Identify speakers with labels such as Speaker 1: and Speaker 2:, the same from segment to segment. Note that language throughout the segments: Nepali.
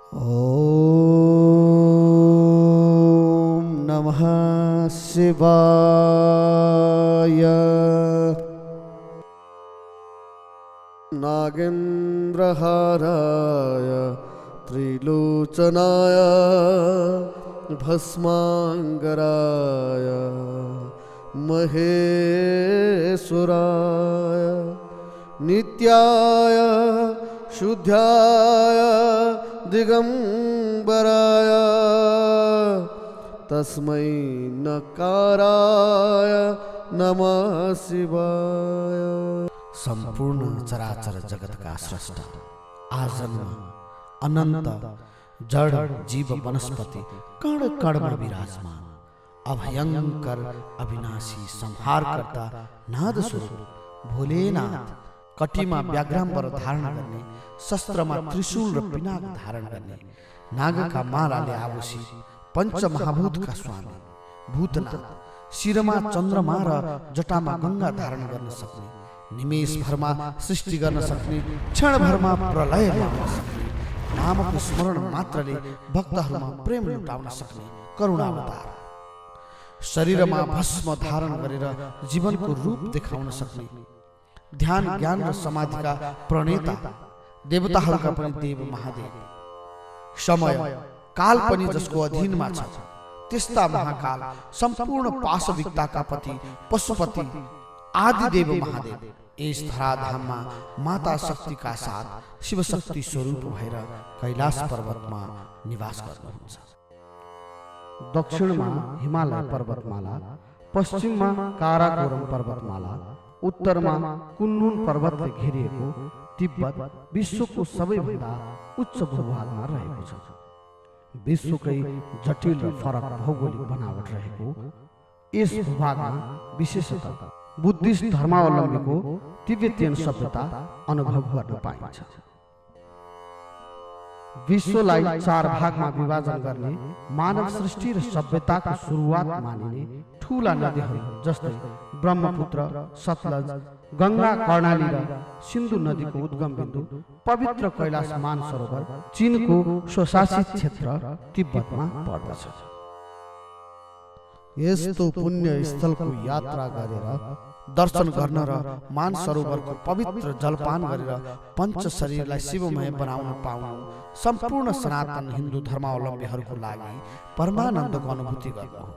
Speaker 1: ॐ नमः शिवाय। नागेन्द्रहाराय त्रिलोचनाय भस्मांगराय महेश्वराय नित्याय शुद्धाय दिगंबराय तस्मै नकाराय नमः शिवाय।
Speaker 2: संपूर्ण चराचर जगत का स्रष्टा, आजन्म अनंत जड़ जीव वनस्पति कण कण में विराजमान अभयंकर अविनाशी संहारकर्ता नाद स्वरूप भोलेनाथ कटीमा व्याघ्राम्बर धारण गर्ने, शस्त्रमा त्रिशूल र पिनाक धारण गर्ने, नागका मालाले आवसी पंचमहाभूत का स्वामी भूतनाथ, शिरमा चन्द्रमा र जटामा गंगा धारण गर्न सक्ने, निमेष भरमा सृष्टि गर्न सक्ने, क्षण भरमा प्रलय ल्याउन सक्ने, नामको स्मरण मात्रले भक्तहरूमा प्रेम लुटाउन सक्ने करुणावतार, शरीरमा भस्म धारण गरेर जीवनको रूप देखाउन सक्ने, ध्यान ज्ञान र समाधिका प्रणेता, देवताहरूका पनि देव महादेव, समय काल पनि जसको अधीनमा छ त्यस्ता महाकाल, सम्पूर्ण पाशविकताका पति पशुपति आदि देव महादेव यस धराधाममा माता शक्तिका साथ शिवशक्ति स्वरूप भएर कैलाश पर्वतमा निवास गर्नुहुन्छ।
Speaker 3: दक्षिणमा हिमालय पर्वतमाला, पश्चिममा काराकोरम पर्वतमाला, उत्तरमा कुन्लुन पर्वतले घेरिएको तिब्बत विश्वको सबैभन्दा उच्च भूभागमा रहेको छ। विश्वकै जटिल र फरक भौगोलिक बनावट रहेको यस भूभागमा विशेषतः बुद्धिस्ट धर्मावलम्बीको तिब्बतियन सभ्यता अनुभव गर्न पाइन्छ। विश्वलाई चार भागमा विभाजन गर्ने मानव सृष्टि र सभ्यताको सुरुवात मानिने ठूला नदीहरू जस्तै ब्रह्मपुत्र, सतलज, गंगा, कर्णाली र सिन्धु नदीको उद्गम बिन्दु पवित्र कैलाश मानसरोवर चीनको स्वशासित क्षेत्र तिब्बतमा पर्दछ।
Speaker 2: यस्तो पुण्य स्थलको यात्रा गरेर दर्शन गर्न र मानसरोवरको पवित्र जलपान गरेर पंच शरीरलाई शिवमय बनाउन पाउनु सम्पूर्ण सनातन हिन्दू धर्मावलम्बीहरूको लागि परमानन्दको अनुभूति गर्नु हो।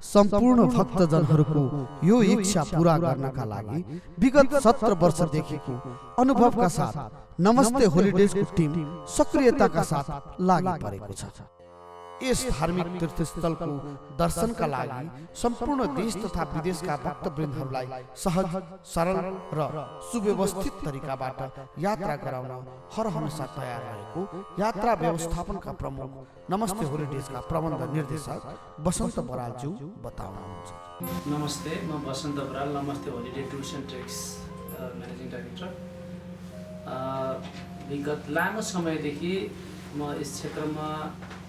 Speaker 2: सम्पूर्ण भक्तजनहरूको यो इच्छा पूरा गर्नका लागि विगत 17 वर्षदेखिको अनुभवका साथ नमस्ते होलिडेजको टिम सक्रियताका साथ लागि परेको छ। यस धार्मिक तीर्थस्थलको दर्शनका लागि सम्पूर्ण देश तथा विदेशका भक्तवृन्दहरूलाई सहज, सरल र सुव्यवस्थित तरिकाबाट यात्रा गराउन हर हमेशा तयार रहेको यात्रा व्यवस्थापनका प्रमुख नमस्ते होलिडेजका प्रबन्ध निर्देशक बसन्त बरालज्यू बताउनुहुन्छ।
Speaker 4: नमस्ते, म बसन्त बराल, नमस्ते holiday tours and treks managing director. विगत लामो समयदेखि म यस क्षेत्रमा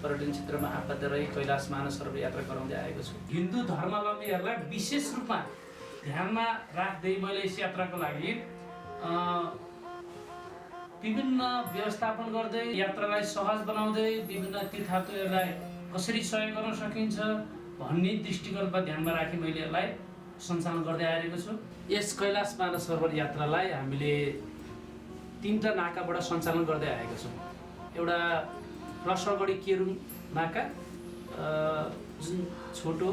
Speaker 4: पर्यटन क्षेत्रमा आबद्ध रही कैलाश मानसरोवर यात्रा गराउँदै आएको छु। हिन्दू धर्मावलम्बीहरूलाई विशेष रूपमा ध्यानमा राख्दै मैले यस यात्राको लागि विभिन्न व्यवस्थापन गर्दै यात्रालाई सहज बनाउँदै विभिन्न तीर्थयात्रीहरूलाई कसरी सहयोग गर्न सकिन्छ भन्ने दृष्टिकोणमा ध्यानमा राखी मैले यसलाई सञ्चालन गर्दै आएको छु। यस कैलाश मानसरोवर यात्रालाई हामीले 3टा नाकाबाट सञ्चालन गर्दै आएको छौँ। एउटा रसगढी केरुङ नाका, जुन छोटो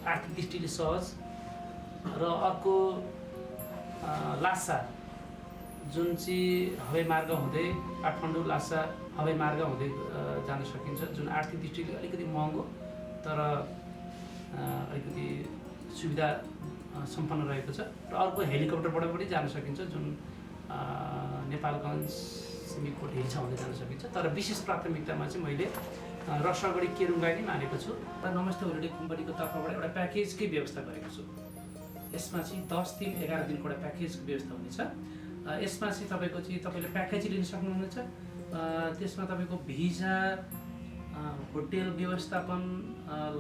Speaker 4: आर्थिक दृष्टिले सहज, र अर्को लासा जुन चाहिँ हवाई मार्ग हुँदै काठमाडौँ लासा हवाई मार्ग हुँदै जान सकिन्छ, जुन आर्थिक दृष्टिले अलिकति महँगो तर अलिकति सुविधा सम्पन्न रहेको छ। र अर्को हेलिकप्टरबाट पनि जान सकिन्छ, जुन नेपालगञ्ज सिमीकोट हिल्सा हुँदै जान सकिन्छ। तर विशेष प्राथमिकतामा चाहिँ मैले रसगढी केरुङलाई नै मानेको छु। र नमस्ते होलिडे कम्पनीको तर्फबाट एउटा प्याकेजकै व्यवस्था गरेको छु। यसमा चाहिँ 10 दिन 11 दिनको एउटा प्याकेजको व्यवस्था हुनेछ। यसमा चाहिँ तपाईँले प्याकेज लिन सक्नुहुनेछ। त्यसमा तपाईँको भिजा, होटल व्यवस्थापन,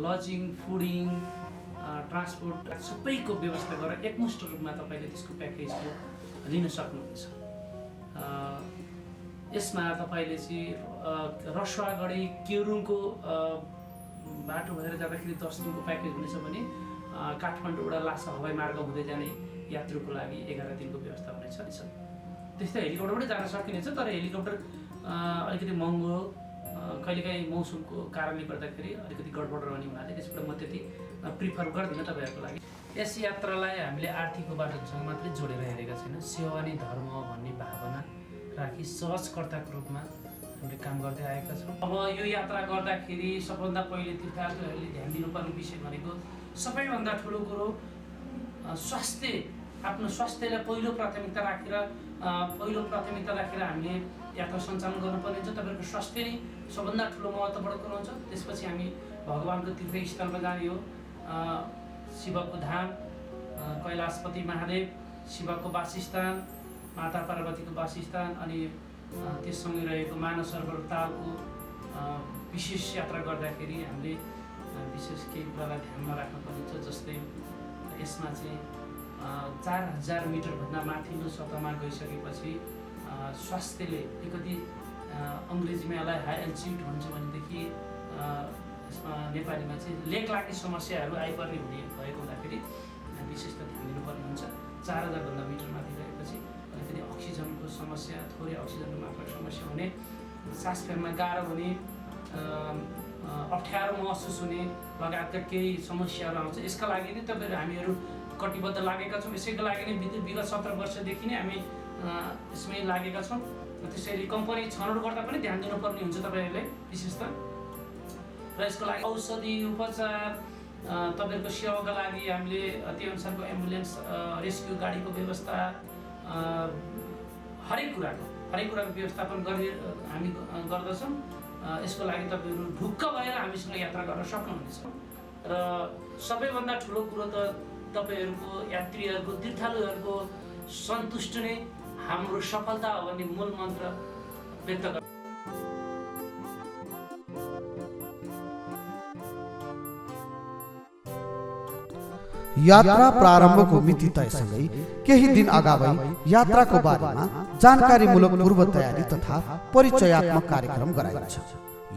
Speaker 4: लजिङ, फुडिङ, ट्रान्सपोर्ट सबैको व्यवस्था गरेर एकमुष्ट रूपमा तपाईँले त्यसको प्याकेजको लिन सक्नुहुन्छ। यसमा तपाईँले चाहिँ रसुवागढी केरुङको बाटो भएर जाँदाखेरि 10 दिनको प्याकेज हुनेछ भने काठमाडौँबाट लासा हवाई मार्ग हुँदै जाने यात्रुको लागि 11 दिनको व्यवस्था हुनेछ। त्यस्तै हेलिकप्टरबाटै जान सकिनेछ, तर हेलिकप्टर अलिकति महँगो, कहिलेकाहीँ मौसमको कारणले गर्दाखेरि अलिकति गडबड रहने हुनाले त्यसबाट म त्यति प्रिफर गर्दिनँ तपाईँहरूको लागि। यस यात्रालाई हामीले आर्थिकको बाटोसँग मात्रै जोडेर हेरेका छैनौँ, सेवा नै धर्म भन्ने भावना राखी सहजकर्ताको रूपमा हामीले काम गर्दै आएका छौँ। अब यो यात्रा गर्दाखेरि सबभन्दा पहिले तीर्थयात्रीहरूले ध्यान दिनुपर्ने विषय भनेको सबैभन्दा ठुलो कुरो स्वास्थ्य, आफ्नो स्वास्थ्यलाई पहिलो प्राथमिकता राखेर हामीले यात्रा सञ्चालन गर्नुपर्ने हुन्छ। तपाईँको स्वास्थ्य नै सबभन्दा ठुलो महत्त्वपूर्ण कुरो हुन्छ। त्यसपछि हामी भगवान्को तीर्थस्थलमा जाने हो, शिवको धाम, कैलाशपति महादेव, शिवको वासस्थान, माता पार्वतीको वासस्थान, अनि त्यससँगै रहेको मानस सरोवर तालको विशेष यात्रा गर्दाखेरि हामीले विशेष केही कुरालाई ध्यानमा राख्नुपर्ने हुन्छ। जस्तै यसमा चाहिँ 4000 मिटरभन्दा माथिल्लो सतहमा गइसकेपछि स्वास्थ्यले अलिकति अङ्ग्रेजीमा यसलाई हाई एल्टिट्युड भन्छ भनेदेखि यसमा नेपालीमा चाहिँ लेक लाग्ने समस्याहरू आइपर्ने हुने भएको हुँदाखेरि विशेष त ध्यान दिनुपर्ने हुन्छ। 4000भन्दा मिटर माथि गएपछि अलिकति अक्सिजनको समस्या, थोरै अक्सिजनको मात्राको समस्या हुने, सास फेर्न गाह्रो हुने, अप्ठ्यारो महसुस हुने लगायतका केही समस्याहरू आउँछ। यसका लागि नै हामीहरू कटिबद्ध लागेका छौँ। यसैको लागि नै विगत 17 वर्षदेखि नै हामी यसमै लागेका छौँ। त्यसैले कम्पनी छनौट गर्दा पनि ध्यान दिनुपर्ने हुन्छ तपाईँहरूले विशेष त। र यसको लागि औषधि उपचार, तपाईँहरूको सेवाका लागि हामीले त्यो अनुसारको एम्बुलेन्स, रेस्क्यु गाडीको व्यवस्था, हरेक कुराको व्यवस्थापन हामी गर्दछौँ। यसको लागि तपाईँहरू ढुक्क भएर हामीसँग यात्रा गर्न सक्नुहुनेछ। र सबैभन्दा ठुलो कुरो त तपाईँहरूको यात्रीहरूको, तीर्थालुहरूको सन्तुष्टि नै हाम्रो सफलता हो भन्ने मूल मन्त्र व्यक्त गर्छ।
Speaker 3: यात्रा प्रारम्भको मिति तयसँगै केही दिन अगावै यात्राको बारेमा जानकारीमूलक पूर्व तयारी तथा परिचयात्मक कार्यक्रम गराइन्छ।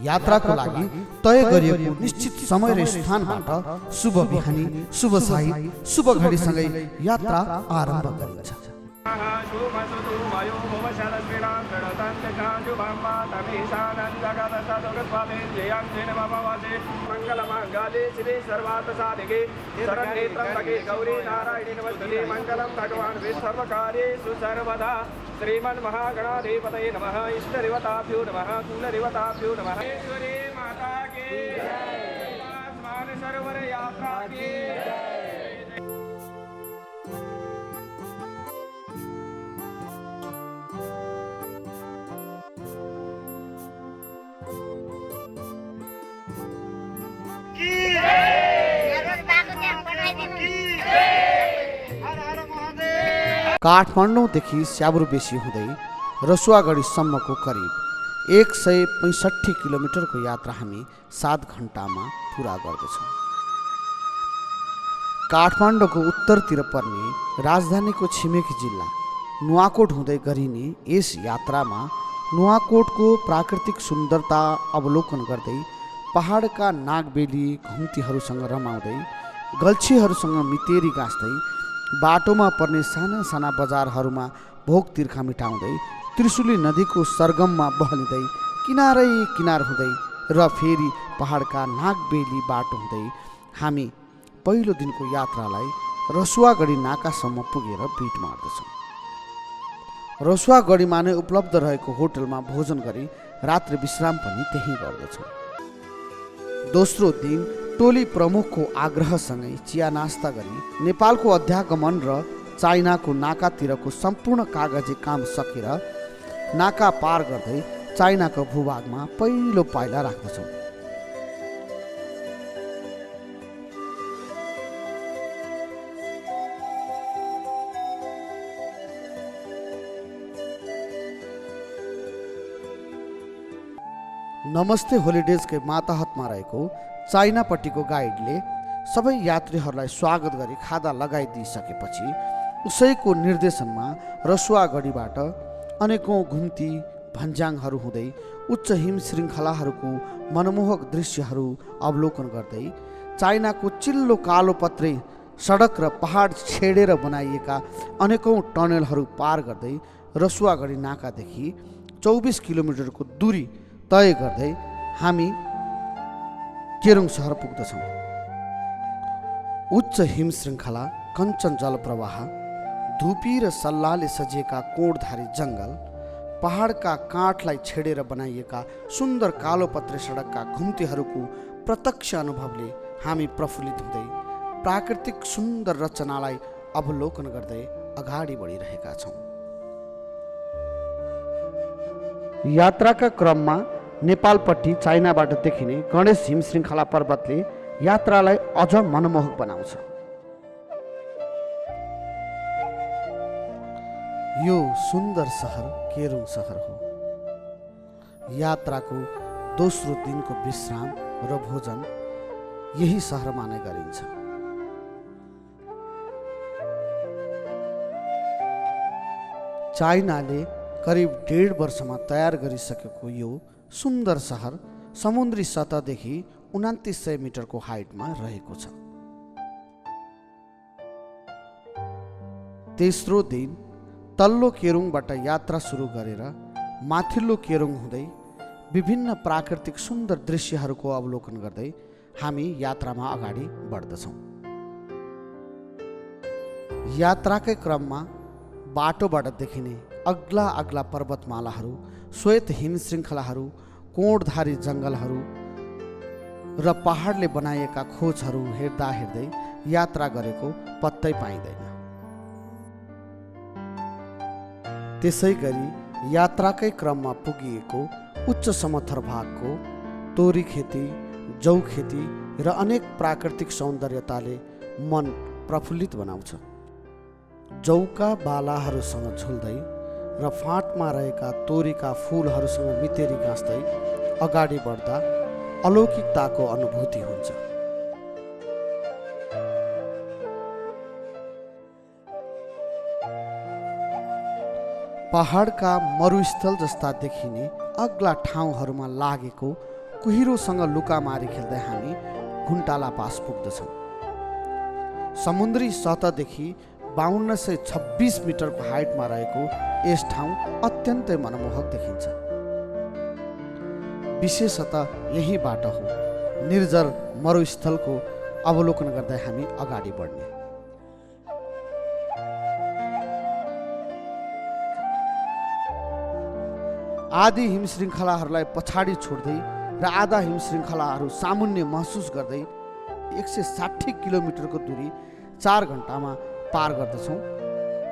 Speaker 3: यात्राको लागि तय गरिएको निश्चित समय र स्थानबाट शुभ बिहानी, शुभ साई, शुभ घडीसँगै यात्रा आरम्भ गरिन्छ।
Speaker 5: मंगलमांगल्ये शिवे सर्वार्थ साधिके शरण्ये त्र्यंबके गौरी नारायणी नमस्ते। मंगलम भगवान् सर्वकार्येषु सर्वदा। श्रीमन्महागणाधिपतये नमः। इष्टदेवताभ्यो नमः। कुलदेवताभ्यो नमः। ईश्वरी माता की जय। आसमान सरोवर यात्रा की
Speaker 2: काठमाडौँदेखि स्याबुरबेसी हुँदै रसुवागढीसम्मको करिब 165 किलोमिटरको यात्रा हामी 7 घन्टामा पुरा गर्दछौँ। काठमाडौँको उत्तरतिर पर्ने राजधानीको छिमेकी जिल्ला नुवाकोट हुँदै गरिने यस यात्रामा नुवाकोटको प्राकृतिक सुन्दरता अवलोकन गर्दै, पहाडका नागबेली घुम्तीहरूसँग रमाउँदै, गल्छीहरूसँग मितेरी गाँस्दै, बाटोमा पर्ने साना साना बजारहरूमा भोक तिर्खा मिटाउँदै, त्रिशुली नदीको सरगममा बहलिँदै, किनारै किनार हुँदै र फेरि पहाडका नागबेली बाटो हुँदै हामी पहिलो दिनको यात्रालाई रसुवागढी नाकासम्म पुगेर बिट मार्दछौँ। रसुवागढीमा नै उपलब्ध रहेको होटलमा भोजन गरी रात्रि विश्राम पनि त्यहीँ गर्दछौँ। दोस्रो दिन टोली प्रमुखको आग्रहसँगै चिया नास्ता गरी नेपालको अध्यागमन र चाइनाको नाकातिरको सम्पूर्ण कागजी काम सकेर नाका पार गर्दै चाइनाको भूभागमा पहिलो पाइला राख्दछौँ। नमस्ते होलिडेजकै माताहतमा रहेको चाइनापट्टिको गाइडले सबै यात्रीहरूलाई स्वागत गरी खादा लगाइदिइसकेपछि उसैको निर्देशनमा रसुवागढीबाट अनेकौँ घुम्ती भन्ज्याङहरू हुँदै उच्च हिम श्रृङ्खलाहरूको मनमोहक दृश्यहरू अवलोकन गर्दै चाइनाको चिल्लो कालो पत्रे सडक र पहाड छेडेर बनाइएका अनेकौँ टनेलहरू पार गर्दै रसुवागढी नाकादेखि 24 किलोमिटरको दूरी तय गर्दै हामी केरुङ सहर पुग्दछौँ। उच्च हिम श्रृङ्खला, कञ्चन जलप्रवाह, धुपी र सल्लाहले सजिएका कोणधारी जङ्गल, पहाडका काठलाई छेडेर बनाइएका सुन्दर कालोपत्रे सडकका घुम्तीहरूको प्रत्यक्ष अनुभवले हामी प्रफुल्लित हुँदै प्राकृतिक सुन्दर रचनालाई अवलोकन गर्दै अगाडि बढिरहेका छौँ।
Speaker 3: यात्राका क्रममा नेपालपट्टि चाइनाबाट देखिने गणेश हिम श्रृङ्खला पर्वतले यात्रालाई अझ मनमोहक बनाउँछ।
Speaker 2: यो सुन्दर सहर केरुङ सहर हो। यात्राको दोस्रो दिनको विश्राम र भोजन यही सहरमा नै गरिन्छ। चाइनाले करिब 1.5 वर्षमा तयार गरिसकेको यो सुन्दर सहर समुद्री सतहदेखि 2900 मिटरको हाइटमा रहेको छ। तेस्रो दिन तल्लो केरुङबाट यात्रा सुरु गरेर माथिल्लो केरुङ हुँदै विभिन्न प्राकृतिक सुन्दर दृश्यहरूको अवलोकन गर्दै हामी यात्रामा अगाडि बढ्दछौँ। यात्राकै क्रममा बाटोबाट देखिने अग्ला अग्ला पर्वतमालाहरू, श्वेत हिम श्रृङ्खलाहरू, कोणधारी जङ्गलहरू र पहाडले बनाइएका खोजहरू हेर्दा हेर्दै यात्रा गरेको पत्तै पाइँदैन। त्यसै गरी यात्राकै क्रममा पुगिएको उच्च समथर भागको तोरी खेती, जौ खेती र अनेक प्राकृतिक सौन्दर्यताले मन प्रफुल्लित बनाउँछ। जौका बालाहरूसँग झुल्दै र फाँटमा रहेका तोरीका फुलहरूसँग मितेरी गाँस्दै अगाडि बढ्दा अलौकिकताको अनुभूति हुन्छ। पहाडका मरुस्थल जस्ता देखिने अग्ला ठाउँहरूमा लागेको कुहिरोसँग लुकामारी खेल्दै हामी घुन्टाला पास पुग्दछौँ। समुद्री सतहदेखि 5226 मिटरको हाइटमा रहेको यस ठाउँ अत्यन्तै मनमोहक देखिन्छ। विशेषतः यही बाटो हो निर्जर मरुस्थलको अवलोकन गर्दै हामी अगाडि बढ्ने। आदि हिम श्रृङ्खलाहरूलाई पछाडि छोड्दै र आधा हिम श्रृङ्खलाहरू सामुन्य महसुस गर्दै 160 किलोमिटरको दूरी 4 घन्टामा पार गर्दछौँ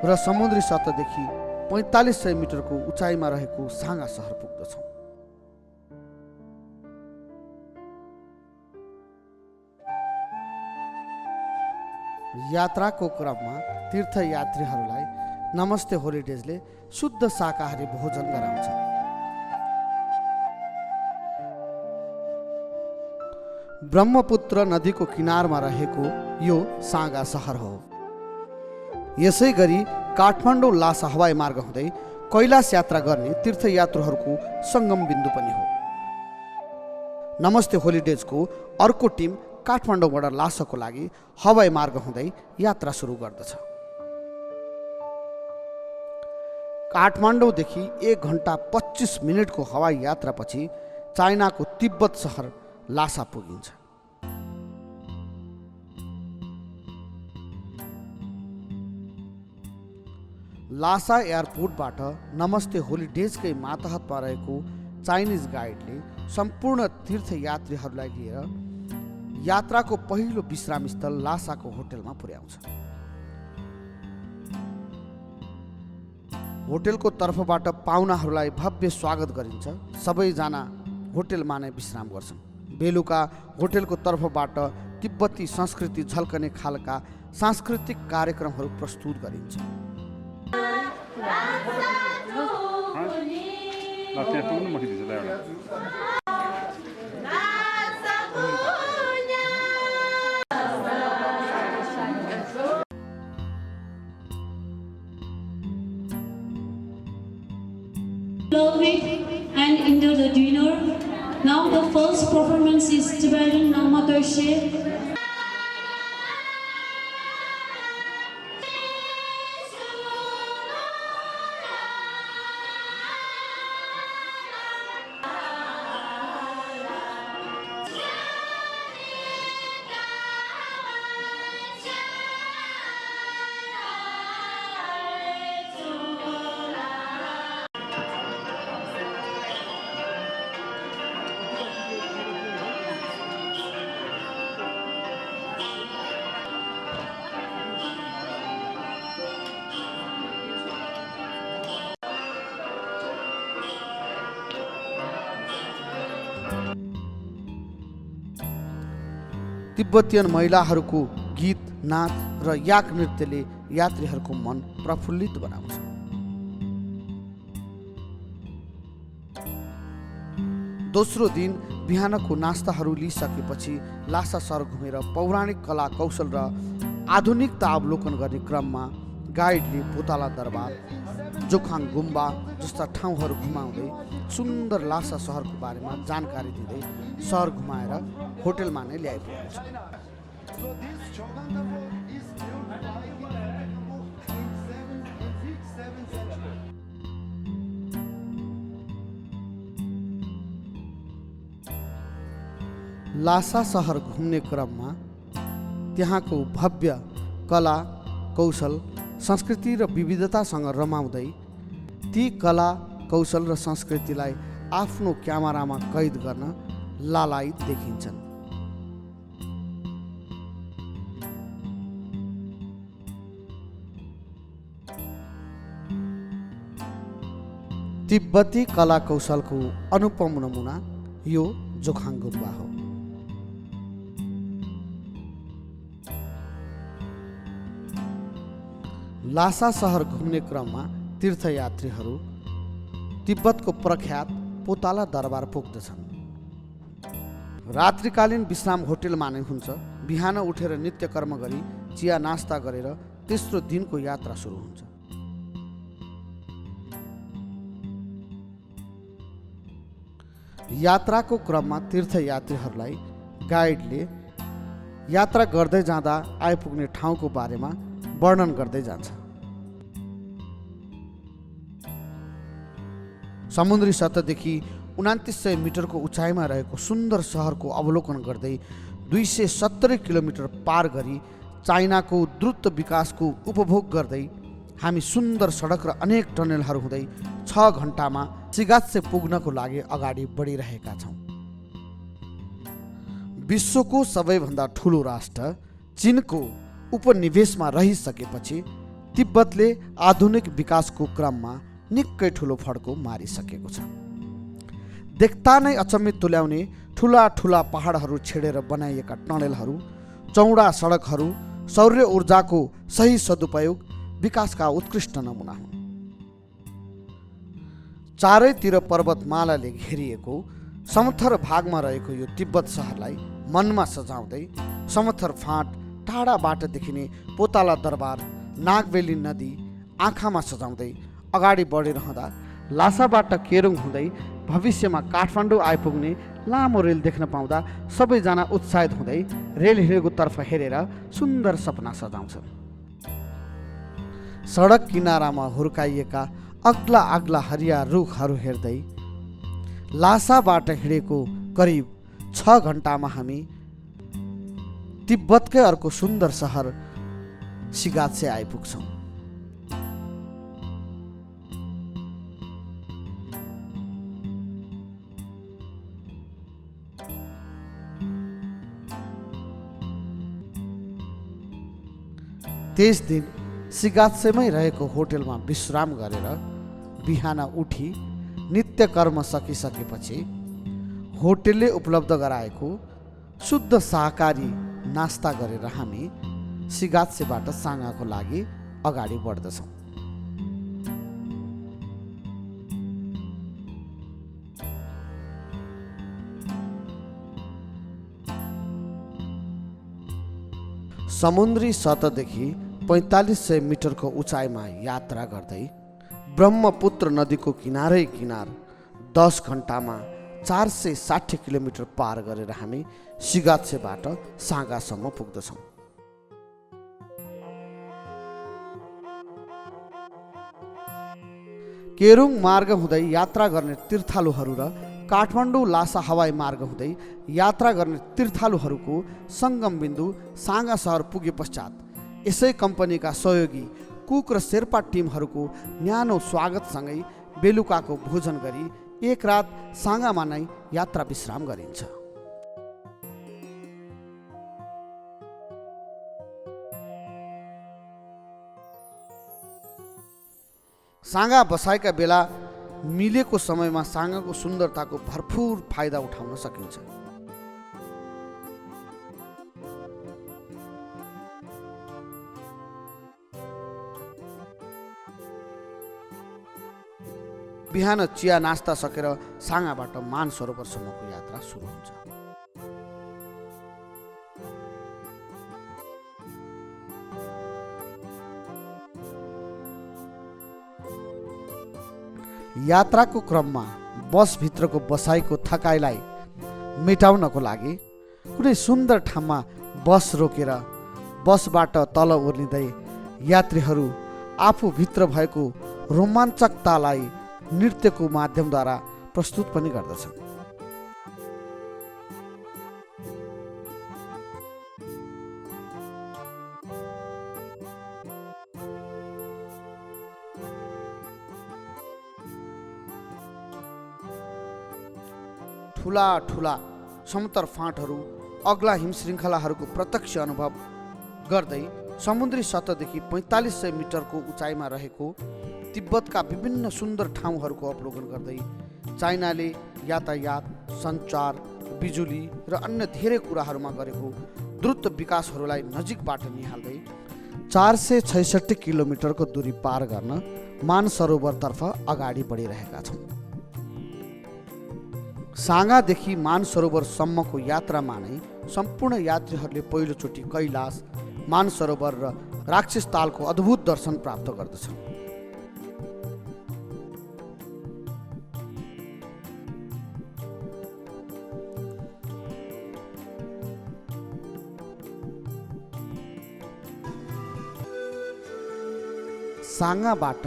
Speaker 2: र समुद्री सतहदेखि 4500 मिटरको उचाइमा रहेको साँगा सहर पुग्दछौँ। यात्राको क्रममा तीर्थयात्रीहरूलाई नमस्ते होलिडेजले शुद्ध शाकाहारी भोजन गराउँछ। ब्रह्मपुत्र नदीको किनारमा रहेको यो साँगा सहर हो। यसै गरी काठमाडौँ लासा हवाई मार्ग हुँदै कैलाश यात्रा गर्ने तीर्थयात्रुहरूको सङ्गम बिन्दु पनि हो। नमस्ते होलिडेजको अर्को टिम काठमाडौँबाट लासाको लागि हवाई मार्ग हुँदै यात्रा सुरु गर्दछ। काठमाडौँदेखि 1 घन्टा 25 मिनटको हवाई यात्रापछि चाइनाको तिब्बत सहर लासा पुगिन्छ। लासा एयरपोर्टबाट नमस्ते होलिडेजकै मातहतमा रहेको चाइनिज गाइडले सम्पूर्ण तीर्थयात्रीहरूलाई लिएर यात्राको पहिलो विश्राम स्थल लासाको होटलमा पुर्याउँछ। होटलको तर्फबाट पाहुनाहरूलाई भव्य स्वागत गरिन्छ। सबैजना होटलमा नै विश्राम गर्छन्। बेलुका होटलको तर्फबाट तिब्बती संस्कृति झल्कने खालका सांस्कृतिक कार्यक्रमहरू प्रस्तुत गरिन्छ।
Speaker 6: Glory and into the dinner. Now the first performance is Tibetan Namadorshe.
Speaker 2: Tibetan महिलाहरूको गीत, नाच र याक नृत्यले यात्रीहरूको मन प्रफुल्लित बनाउँछ। दोस्रो दिन बिहानको नास्ताहरू लिइसकेपछि लासा सहर घुमेर पौराणिक कला कौशल र आधुनिकता अवलोकन गर्ने क्रममा गाइडले पोताला दरबार, जोखाङ गुम्बा जस्ता ठाउँहरू घुमाउँदै सुन्दर लासा सहरको बारेमा जानकारी दिँदै सहर घुमाएर होटेलमा नै ल्याइपुग्छ। लासा सहर घुम्ने क्रममा त्यहाँको भव्य कला कौशल संस्कृति र विविधतासँग रमाउँदै ती कला कौशल र संस्कृतिलाई आफ्नो क्यामेरामा कैद गर्न लालायित देखिन्छन्। तिब्बती कला कौशलको अनुपम नमुना यो जोखाङ गुम्बा हो। लासा सहर घुम्ने क्रममा तीर्थयात्रीहरू तिब्बतको प्रख्यात पोताला दरबार पुग्दछन्। रात्रिकालीन विश्राम होटेलमा नै हुन्छ। बिहान उठेर नित्य कर्म गरी चिया नास्ता गरेर तेस्रो दिनको यात्रा सुरु हुन्छ। यात्राको क्रममा तीर्थयात्रीहरूलाई गाइडले यात्रा गर्दै जाँदा आइपुग्ने ठाउँको बारेमा वर्णन गर्दै जान्छ। समुद्री सतहदेखि 2900 मिटरको उचाइमा रहेको सुन्दर सहरको अवलोकन गर्दै 270 किलोमिटर पार गरी चाइनाको द्रुत विकासको उपभोग गर्दै हामी सुन्दर सडक र अनेक टनेलहरू हुँदै 6 घण्टामा सिगात्से पुग्नको लागि अगाडि बढिरहेका छौँ। विश्वको सबैभन्दा ठुलो राष्ट्र चीनको उपनिवेशमा रहिसकेपछि तिब्बतले आधुनिक विकासको क्रममा निकै ठुलो फड्को मारिसकेको छ। देख्दा नै अचम्मित तुल्याउने ठुला ठुला पहाडहरू छेडेर बनाइएका टनेलहरू, चौडा सडकहरू सौर्य ऊर्जाको सही सदुपयोग विकासका उत्कृष्ट नमुना हुन्। चारैतिर पर्वतमालाले घेरिएको समथर भागमा रहेको यो तिब्बत सहरलाई मनमा सजाउँदै समथर फाँट, टाढाबाट देखिने पोताला दरबार, नागबेली नदी आँखामा सजाउँदै अगाडि बढिरहँदा लासाबाट केरुङ हुँदै भविष्यमा काठमाडौँ आइपुग्ने लामो रेल देख्न पाउँदा सबैजना उत्साहित हुँदै रेल हिँडेको तर्फ हेरेर सुन्दर सपना सजाउँछन्। सडक किनारामा हुर्काइएका अग्ला अग्ला हरिया रुखहरू हेर्दै लासाबाट हिँडेको करिब 6 घण्टामा हामी तिब्बतकै अर्को सुन्दर सहर सिगात्से आइपुग्छौँ। त्यस दिन सिगात्सेमै रहेको होटेलमा विश्राम गरेर बिहान उठी नित्य कर्म सकिसकेपछि होटेलले उपलब्ध गराएको शुद्ध शाकाहारी नास्ता गरेर हामी सिगात्सेबाट साङ्गाको लागि अगाडि बढ्दछौँ। समुद्री सतहदेखि 4500 मिटरको उचाइमा यात्रा गर्दै ब्रह्मपुत्र नदीको किनारै किनार 10 घन्टामा 460 किलोमिटर पार गरेर हामी सिगाछेबाट साँगासम्म पुग्दछौँ। केरुङ मार्ग हुँदै यात्रा गर्ने तीर्थालुहरू र काठमाडौँ लासा हवाई मार्ग हुँदै यात्रा गर्ने तीर्थालुहरूको सङ्गम बिन्दु साँगा सहर पुगे पश्चात यसै कम्पनीका सहयोगी कुक र शेर्पा टिमहरूको न्यानो स्वागतसँगै बेलुकाको भोजन गरी एक रात साँगामा नै यात्रा विश्राम गरिन्छ। साँगा बसाइका बेला मिलेको समयमा साँगाको सुन्दरताको भरपूर फाइदा उठाउन सकिन्छ। बिहान चिया नास्ता सकेर साँगाबाट मानसरोवरसम्मको यात्रा सुरु हुन्छ। यात्राको क्रममा बसभित्रको बसाइको थकाइलाई मेटाउनको लागि कुनै सुन्दर ठाउँमा बस रोकेर बसबाट तल ओर्लिँदै यात्रीहरू आफूभित्र भएको रोमाञ्चकतालाई नृत्यको माध्यमद्वारा प्रस्तुत पनि गर्दछन्। ठुला ठुला समतल फाँटहरू अग्ला हिमश्रृङ्खलाहरूको प्रत्यक्ष अनुभव गर्दै समुद्री सतहदेखि 4500 मिटरको उचाइमा रहेको तिब्बतका विभिन्न सुन्दर ठाउँहरूको अवलोकन गर्दै चाइनाले यातायात, सञ्चार, बिजुली र अन्य धेरै कुराहरूमा गरेको द्रुत विकासहरूलाई नजिकबाट निहाल्दै 466 किलोमिटरको दूरी पार गर्न मानसरोवरतर्फ अगाडि बढिरहेका छौँ। साँगादेखि मानसरोवरसम्मको यात्रामा नै सम्पूर्ण यात्रीहरूले पहिलोचोटि कैलाश, मानसरोवर र राक्षस तालको अद्भुत दर्शन प्राप्त गर्दछन्। साँगाबाट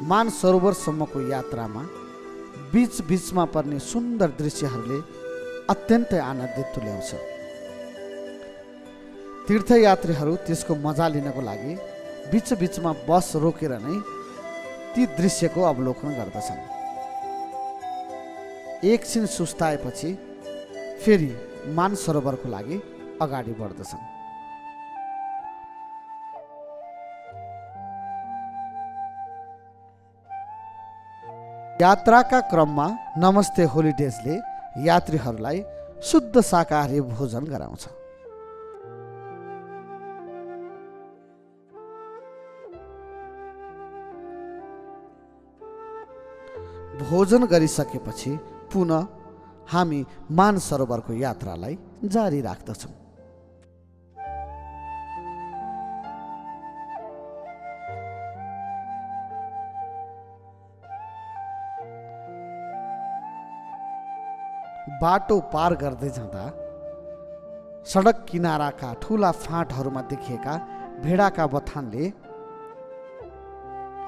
Speaker 2: मानसरोवरसम्मको यात्रामा बीचमा पर्ने सुन्दर दृश्यहरूले अत्यन्तै आनन्दित तुल्याउँछ। तीर्थयात्रीहरू त्यसको मजा लिनको लागि बीचमा बस रोकेर नै ती दृश्यको अवलोकन गर्दछन्। एकछिन सुस्ताएपछि फेरि मानसरोवरको लागि अगाडि बढ्दछन्। यात्राका क्रममा नमस्ते होलिडेजले यात्रीहरूलाई शुद्ध शाकाहारी भोजन गराउँछ। भोजन गरिसकेपछि पुनः हामी मानसरोवरको यात्रालाई जारी राख्दछौँ। बाटो पार गर्दै जाँदा सडक किनाराका ठुला फाँटहरूमा देखिएका भेडाका बथानले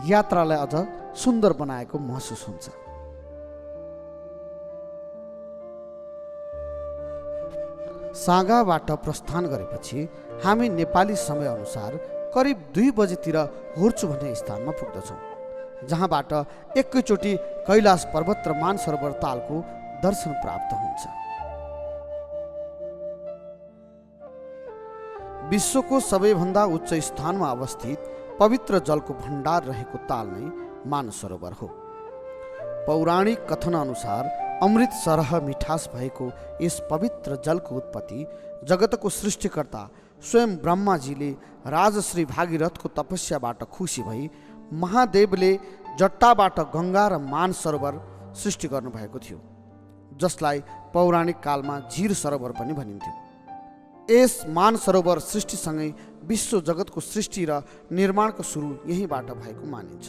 Speaker 2: यात्रालाई अझ सुन्दर बनाएको महसुस हुन्छ। साँगाबाट प्रस्थान गरेपछि हामी नेपाली समयअनुसार करिब 2 बजेतिर होर्चु भन्ने स्थानमा पुग्दछौँ, जहाँबाट एकैचोटि कैलाश पर्वत र मानसरोवर तालको दर्शन प्राप्त हुन्छ। विश्वको सबैभन्दा उच्च स्थानमा अवस्थित पवित्र जलको भण्डार रहेको ताल नै मानसरोवर हो। पौराणिक कथन अनुसार अमृत सरह मिठास भएको यस पवित्र जलको उत्पत्ति जगतको सृष्टिकर्ता स्वयं ब्रह्माजीले राजश्री भागीरथको तपस्याबाट खुसी भई महादेवले जट्टाबाट गङ्गा र मानसरोवर सृष्टि गर्नुभएको थियो, जसलाई पौराणिक कालमा झीर सरोवर पनि भनिन्थ्यो। यस मानसरोवर सृष्टिसँगै विश्व जगतको सृष्टि र निर्माणको सुरु यहीँबाट भएको मानिन्छ।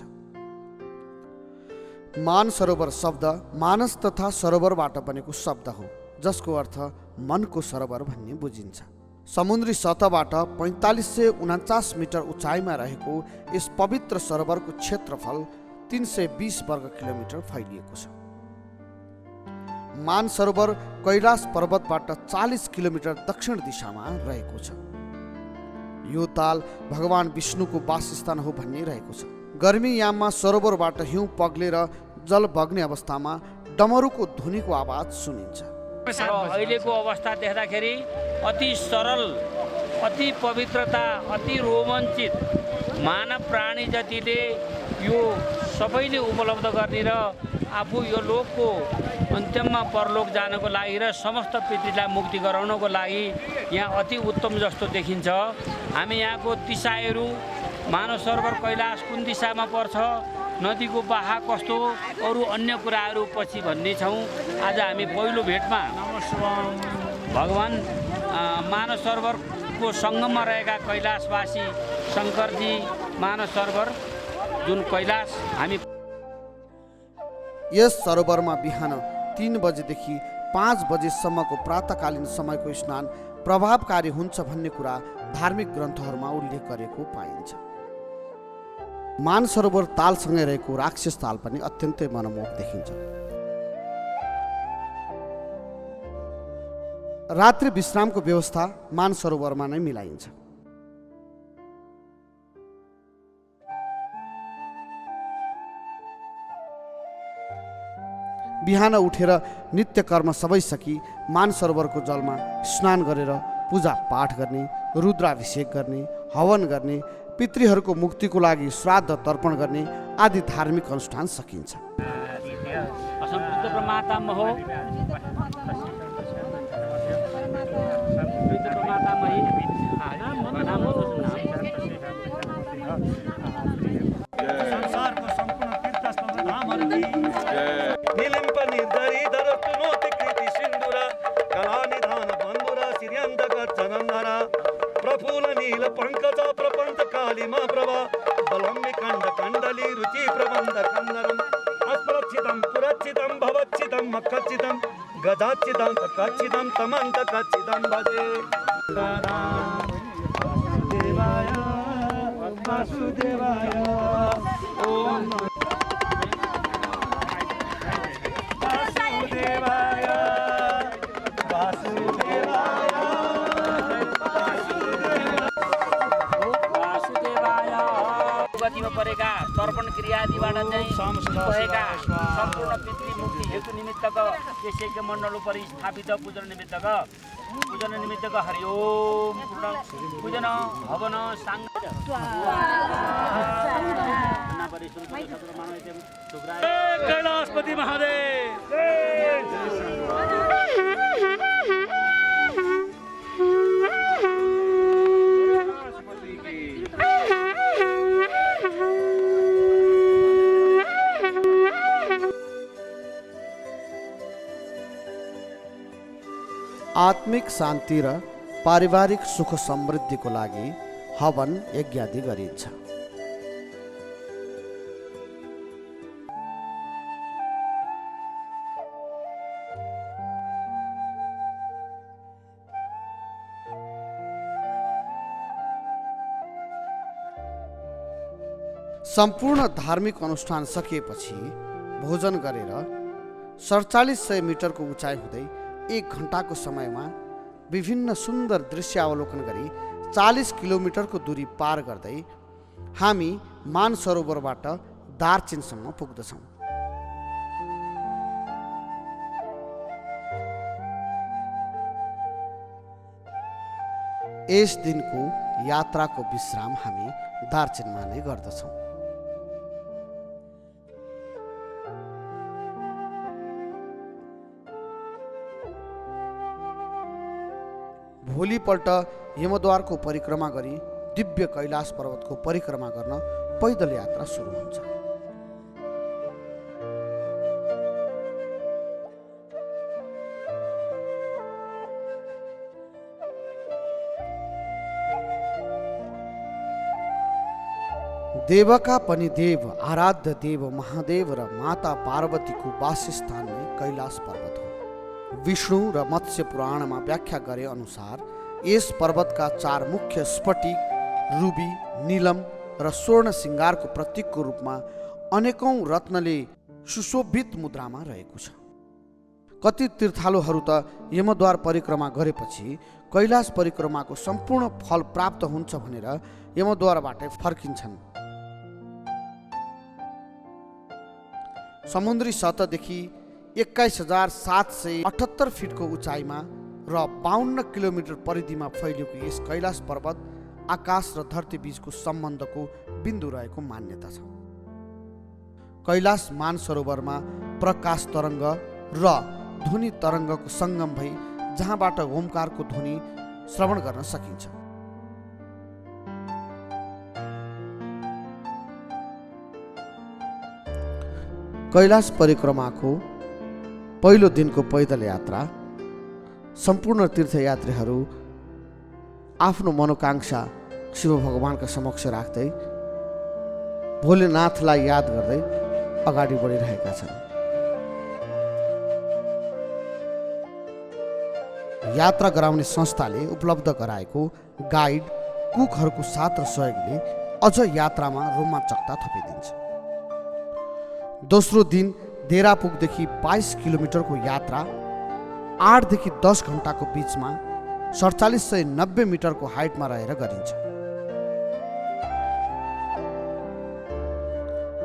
Speaker 2: मानसरोवर शब्द मानस तथा सरोवरबाट बनेको शब्द हो, जसको अर्थ मनको सरोवर भन्ने बुझिन्छ। समुद्री सतहबाट 4549 मिटर उचाइमा रहेको यस पवित्र सरोवरको क्षेत्रफल 320 वर्ग किलोमिटर फैलिएको छ। मानसरोवर कैलाश पर्वतबाट 40 किलोमिटर दक्षिण दिशामा रहेको छ। यो ताल भगवान विष्णुको वासस्थान हो भन्ने रहेको छ। गर्मी याममा सरोवरबाट हिउँ पग्लेर जल बग्ने अवस्थामा डमरुको ध्वनिको आवाज सुनिन्छ।
Speaker 7: अहिलेको अवस्था देख्दाखेरि अति सरल, अति पवित्रता, अति रोमाञ्चित मानव प्राणी जतिले यो सबैले उपलब्ध गर्ने र आफू यो लोकको अन्त्यममा परलोक जानको लागि र समस्त पृथ्वीलाई मुक्ति गराउनको लागि यहाँ अति उत्तम जस्तो देखिन्छ। हामी यहाँको दिशाहरू मानव सरोवर कैलाश कुन दिशामा पर्छ, नदीको बहा कस्तो, अरू अन्य कुराहरू पछि भन्ने छौँ। आज हामी पहिलो भेटमा भगवान मानव सरोवरको सङ्गममा रहेका कैलाशवासी शङ्करजी मानव सरोवर जुन कैलाश हामी
Speaker 2: यस सरोवरमा बिहान 3 बजेदेखि 5 बजेसम्मको प्रातकालीन समयको स्नान प्रभावकारी हुन्छ भन्ने कुरा धार्मिक ग्रन्थहरूमा उल्लेख गरेको पाइन्छ। मानसरोवर तालसँगै रहेको राक्षस ताल पनि अत्यन्तै मनमोहक देखिन्छ। रात्रि विश्रामको व्यवस्था मानसरोवरमा नै मिलाइन्छ। बिहान उठेर नित्य कर्म सबै सकी मानसरोवरको जलमा स्नान गरेर पूजा पाठ गर्ने, रुद्राभिषेक गर्ने, हवन गर्ने, पितृहरूको मुक्तिको लागि श्राद्ध तर्पण गर्ने आदि धार्मिक अनुष्ठान सकिन्छ।
Speaker 7: असंपूर्ण प्रमातामह हो,
Speaker 8: संसारको सम्पूर्ण तीर्थस्थल धामहरुकी निलिम्प निर्धरी धरतुनोति कृति सिन्धुर कला निधान बन्धुर सिर्यन्त गच्छनन्दर प्रफुल्ल नील पंकज प्रपञ्च कालिमा प्रभा बलम्बि कण्ड कण्डली रुचि प्रबन्ध कन्दरम् अस्प्रच्छितं पुरच्छितं भवच्छितं मक्खच्छितं गजाच्छितं तकच्छितं तमन्त कच्छितं भजे देवाय वासुदेवाय ओम वासुदेवाय
Speaker 7: वासुदेवाय गतिमा परेका तर्पण क्रियादिबाट चाहिँ भएका सम्पूर्ण पितृ मुक्ति हेतु निमित्तको त्यसैको मण्डल उपरि स्थापित पूजन निमित्तको हरि ओम पूर्ण पूजन हवन सांग
Speaker 8: कैलाशपति महादेव
Speaker 2: आत्मिक शान्ति र पारिवारिक सुख समृद्धिको लागि हवन यज्ञादि गरिन्छ। सम्पूर्ण धार्मिक अनुष्ठान सकिएपछि भोजन गरेर 4700 मिटरको उचाइ हुँदै 1 घण्टाको समयमा विभिन्न सुन्दर दृश्य अवलोकन गरी 40 किलोमिटरको दूरी पार गर्दै हामी मानसरोवरबाट दार्चीनसम्म पुग्दछौँ। यस दिनको यात्राको विश्राम हामी दार्चीनमा नै गर्दछौँ। भोलिपल्ट यमद्वारको परिक्रमा गरी दिव्य कैलाश पर्वतको परिक्रमा गर्न पैदल यात्रा सुरु हुन्छ। देवका पनि देव, आराध्य देव महादेव र माता पार्वतीको वासस्थान नै कैलाश पर्वत हो। विष्णु र मत्स्य पुराणमा व्याख्या गरे अनुसार यस पर्वतका 4 मुख्य स्फटिक, रुबी, नीलम र स्वर्ण सिंगारको प्रतीकको रूपमा अनेकौं रत्नले सुशोभित मुद्रामा रहेको छ। कति तीर्थालुहरू त यमद्वार परिक्रमा गरेपछि कैलाश परिक्रमाको सम्पूर्ण फल प्राप्त हुन्छ भनेर यमद्वारबाट फर्किन्छन्। समुद्री सतहदेखि 21,778 फिटको उचाइमा र 52 किलोमिटर परिधिमा फैलिएको यस कैलाश पर्वत आकाश र धरती बीचको सम्बन्धको बिन्दु रहेको मान्यता छ। कैलाश मानसरोवरमा प्रकाश तरङ्ग र ध्वनि तरङ्गको सङ्गम भई जहाँबाट ओमकारको ध्वनि श्रवण गर्न सकिन्छ। कैलाश परिक्रमाको पहिलो दिनको पैदल यात्रा सम्पूर्ण तीर्थयात्रीहरू आफ्नो मनोकांक्षा शिव भगवानका समक्ष राख्दै भोलेनाथलाई याद गर्दै अगाडि बढिरहेका छन्। यात्रा गराउने संस्थाले उपलब्ध गराएको गाइड, कुकहरूको साथ र सहयोगले अझ यात्रामा रोमाञ्चकता थपिदिन्छ। दोस्रो दिन देरापुगदेखि 22 किलोमिटरको यात्रा 8 देखि 10 घण्टाको बीचमा 4790 मिटरको हाइटमा रहेर गरिन्छ।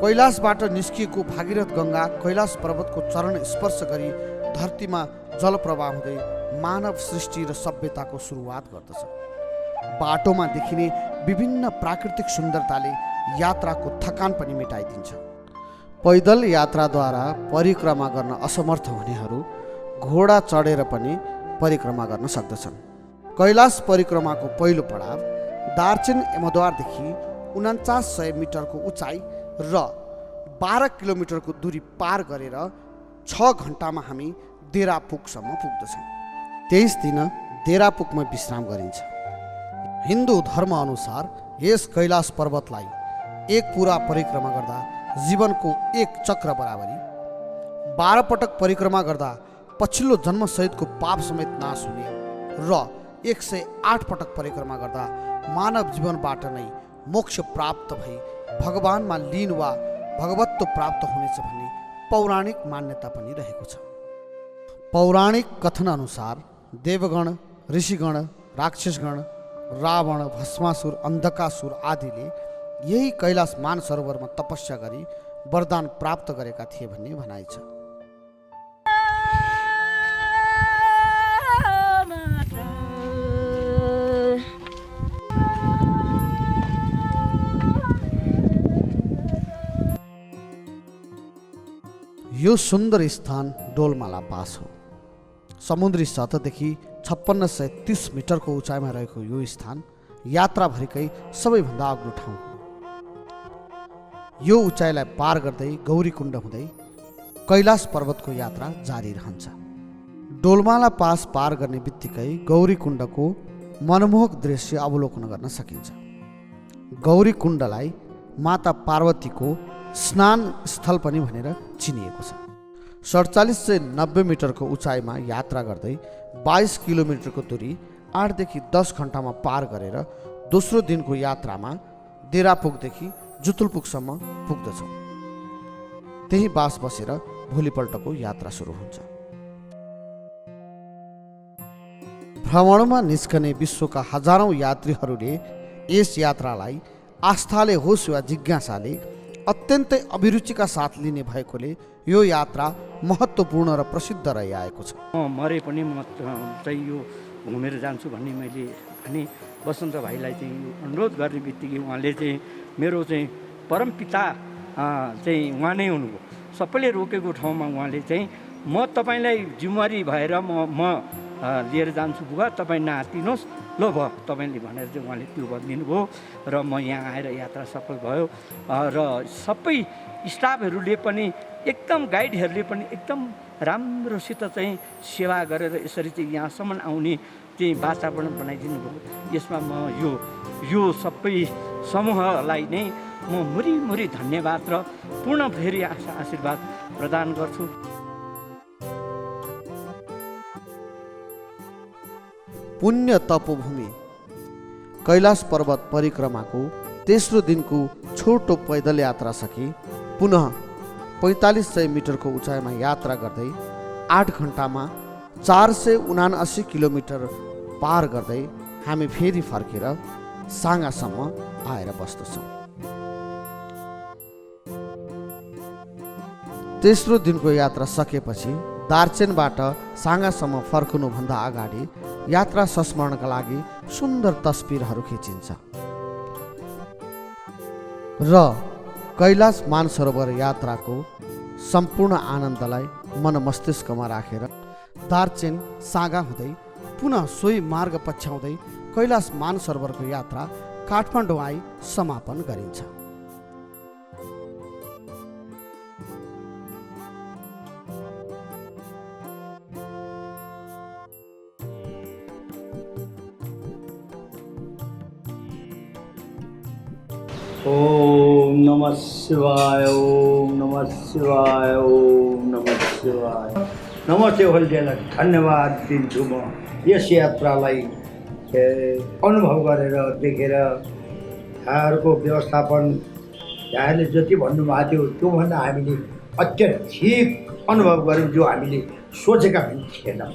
Speaker 2: कैलाशबाट निस्किएको भागीरथ गङ्गा कैलाश पर्वतको चरण स्पर्श गरी धरतीमा जलप्रवाह हुँदै मानव सृष्टि र सभ्यताको सुरुवात गर्दछ। बाटोमा देखिने विभिन्न प्राकृतिक सुन्दरताले यात्राको थकान पनि मेटाइदिन्छ। पैदल यात्राद्वारा परिक्रमा गर्न असमर्थ हुनेहरू घोडा चढेर पनि परिक्रमा गर्न सक्दछन्। कैलाश परिक्रमाको पहिलो पडाव दार्चेन यमद्वारदेखि 4900 मिटरको उचाइ र 12 किलोमिटरको दूरी पार गरेर 6 घण्टामा हामी देरापुगसम्म पुग्दछौँ। त्यस दिन देरापुगमा विश्राम गरिन्छ। हिन्दू धर्म अनुसार यस कैलाश पर्वतलाई एक पुरा परिक्रमा गर्दा जीवनको एक चक्र बराबरी, 12 पटक परिक्रमा गर्दा पछिल्लो जन्मसहितको पाप समेत नाश हुने र 108 पटक परिक्रमा गर्दा मानव जीवनबाट नै मोक्ष प्राप्त भई भगवानमा लीन वा भगवत्व प्राप्त हुनेछ भन्ने पौराणिक मान्यता पनि रहेको छ। पौराणिक कथन अनुसार देवगण, ऋषिगण, राक्षसगण, रावण, भस्मासुर, अन्धकासुर आदिले यही कैलाश मानसरोवरमा तपस्या गरी वरदान प्राप्त गरेका थिए भन्ने भनाइ छ। यो सुन्दर स्थान डोलमाला पास हो। समुद्री सतहदेखि 5630 मिटरको उचाइमा रहेको यो स्थान यात्राभरिकै सबैभन्दा अग्लो ठाउँ हो। यो उचाइलाई पार गर्दै गौरीकुण्ड हुँदै कैलाश पर्वतको यात्रा जारी रहन्छ। डोलमाला पास पार गर्ने बित्तिकै गौरीकुण्डको मनमोहक दृश्य अवलोकन गर्न सकिन्छ। गौरीकुण्डलाई माता पार्वतीको स्नान स्थल पनि भनेर चिनिएको छ। 4790 मिटरको उचाइमा यात्रा गर्दै 22 किलोमिटरको दूरी 8 देखि 10 घण्टामा पार गरेर दोस्रो दिनको यात्रामा देरापुगदेखि जुतुलपुगसम्म पुग्दछौँ। त्यही बास बसेर भोलिपल्टको यात्रा सुरु हुन्छ। भ्रमणमा निस्कने विश्वका हजारौं यात्रीहरूले यस यात्रालाई आस्थाले होस् वा जिज्ञासाले अत्यन्तै अभिरुचिका साथ लिने भएकोले यो यात्रा महत्त्वपूर्ण र प्रसिद्ध रहिआएको छ।
Speaker 9: मरे पनि म चाहिँ यो घुमेर जान्छु भन्ने मैले भने वसन्त भाइलाई चाहिँ अनुरोध गर्ने बित्तिकै उहाँले चाहिँ मेरो चाहिँ परमपिता चाहिँ उहाँ नै हुनुभयो। सबैले रोकेको ठाउँमा उहाँले चाहिँ म तपाईँलाई जिम्मेवारी भएर म लिएर जान्छु बुवा, तपाईँ नआत्तिनुहोस्, लो भयो तपाईँले भनेर चाहिँ उहाँले त्यो भनिदिनु भयो र म यहाँ आएर यात्रा सफल भयो। र सबै स्टाफहरूले पनि एकदम गाइडहरूले पनि एकदम राम्रोसित चाहिँ सेवा गरेर यसरी चाहिँ यहाँसम्म आउने चाहिँ वातावरण बनाइदिनु भयो। यसमा म यो सबै समूहलाई नै म मुरी धन्यवाद र पूर्ण फेरि आशीर्वाद प्रदान गर्छु।
Speaker 2: पुण्य तपोभूमि कैलाश पर्वत परिक्रमाको तेस्रो दिनको छोटो पैदल यात्रा सकी पुनः 4500 मिटरको उचाइमा यात्रा गर्दै 8 घन्टामा 479 किलोमिटर पार गर्दै हामी फेरि फर्केर साँगासम्म आएर बस्दछौँ। तेस्रो दिनको यात्रा सकेपछि दार्चेनबाट साँगासम्म फर्कनुभन्दा अगाडि यात्रा संस्मरणका लागि सुन्दर तस्बिरहरू खिचिन्छ र कैलाश मानसरोवर यात्राको सम्पूर्ण आनन्दलाई मन मस्तिष्कमा राखेर दार्चेन साँगा हुँदै पुनः सोही मार्ग पछ्याउँदै कैलाश मानसरोवरको यात्रा काठमाडौँ आई समापन गरिन्छ।
Speaker 10: ओम नमः शिवाय, ओम नमः शिवाय, ओम नमः शिवाय। नमस्ते होलिडेलाई धन्यवाद दिन्छु म यस यात्रालाई अनुभव गरेर देखेर यहाँहरूको व्यवस्थापन यहाँले जति भन्नुभएको थियो त्योभन्दा हामीले अत्यधिक अनुभव गऱ्यौँ जो हामीले सोचेका पनि थिएनौँ।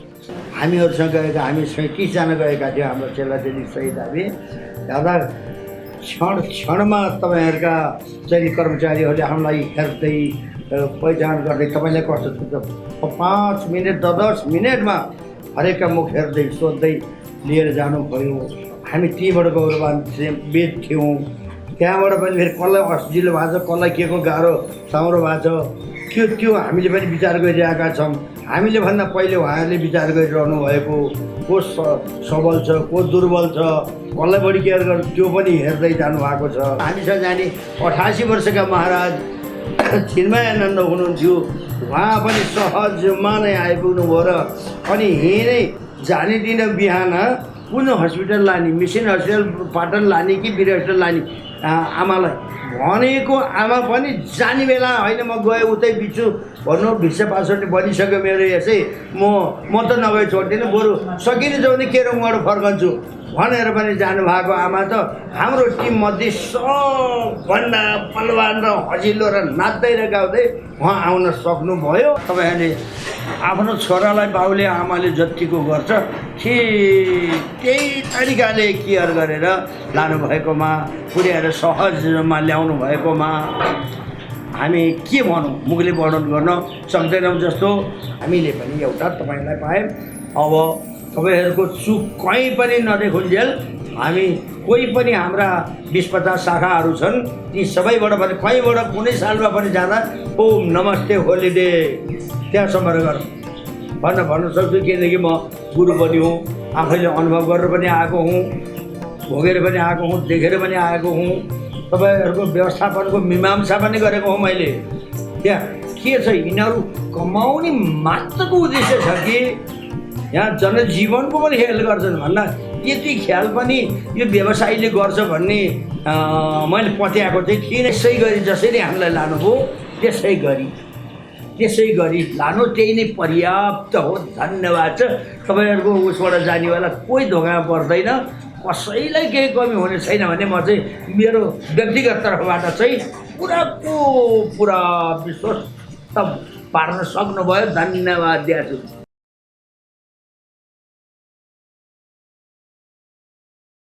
Speaker 10: हामीहरूसँग गएका हामी 37जना गएका थियौँ हाम्रो चेलाचेली सहित हामी दादा क्षणमा तपाईँहरूका चाहिँ कर्मचारीहरूले हामीलाई हेर्दै पहिचान गर्दै तपाईँलाई कस्तो छ 5 मिनट 10 मिनटमा हरेकका मुख हेर्दै सोध्दै लिएर जानुभयो। हामी तीबाट गौरवान बेद थियौँ। त्यहाँबाट पनि फेरि कसलाई असजिलो भएको छ कसलाई के को गाह्रो साम्रो भएको छ त्यो हामीले पनि विचार गरिरहेका छौँ। हामीले भन्दा पहिले उहाँहरूले विचार गरिरहनु भएको को सबल छ को दुर्बल छ कसलाई बढी केयर गर्छ त्यो पनि हेर्दै जानुभएको छ। हामीसँग जाने 88 वर्षका महाराज चिन्मयानन्द हुनुहुन्थ्यो। उहाँ पनि सहजमा नै आइपुग्नु भयो र अनि हिँडै जाने दिन बिहान कुन हस्पिटल लाने मिसन हस्पिटल पाटन लाने कि वीर हस्पिटल लाने आमालाई भनेको आमा पनि जाने बेला होइन म गएँ उतै बिच्छु भन्नु भिसा पासवर्ड बनिसक्यो मेरो यसै म त नगए छोड्दिनँ बरु सकिने छ भने केरङबाट फर्कन्छु भनेर पनि जानुभएको आमा त हाम्रो टिममध्ये सबभन्दा बलवान र हजिलो र नाच्दै र गाउँदै उहाँ आउन सक्नुभयो। तपाईँहरूले आफ्नो छोरालाई बाउले आमाले जतिको गर्छ त्यही तरिकाले केयर गरेर लानुभएकोमा पुर्याएर सहजमा ल्याउनु भएकोमा हामी के भनौँ मुखले वर्णन गर्न सक्दैनौँ। जस्तो हामीले पनि एउटा तपाईँलाई पायौँ। अब तपाईँहरूको चुक कहीँ पनि नदेखुन्जेल हामी कोही पनि हाम्रा 20-50 शाखाहरू छन् ती सबैबाट पनि कहीँबाट कुनै सालमा पनि जाँदा ओम नमस्ते होलिडे त्यहाँसम्म गरौँ भन्न सक्छु। किनकि म गुरु पनि हुँ, आफैले अनुभव गरेर पनि आएको हुँ, भोगेर पनि आएको हुँ, देखेर पनि आएको हुँ। तपाईँहरूको व्यवस्थापनको मीमांसा पनि गरेको हुँ मैले। त्यहाँ के छ यिनीहरू कमाउने मात्रको उद्देश्य छ कि यहाँ जनजीवनको पनि ख्याल गर्छन् भन्दा यति ख्याल पनि यो व्यवसायीले गर्छ भन्ने मैले पत्याएको चाहिँ थिइनँ। यसै गरी जसरी हामीलाई लानुभयो त्यसै गरी लानु त्यही नै पर्याप्त हो। धन्यवाद छ। तपाईँहरूको उसबाट जानेवाला कोही धोकामा पर्दैन, कसैलाई केही कमी हुने छैन भने म चाहिँ मेरो व्यक्तिगत तर्फबाट चाहिँ पुरा विश्वास पार्न सक्नुभयो। धन्यवाद दिएको छु।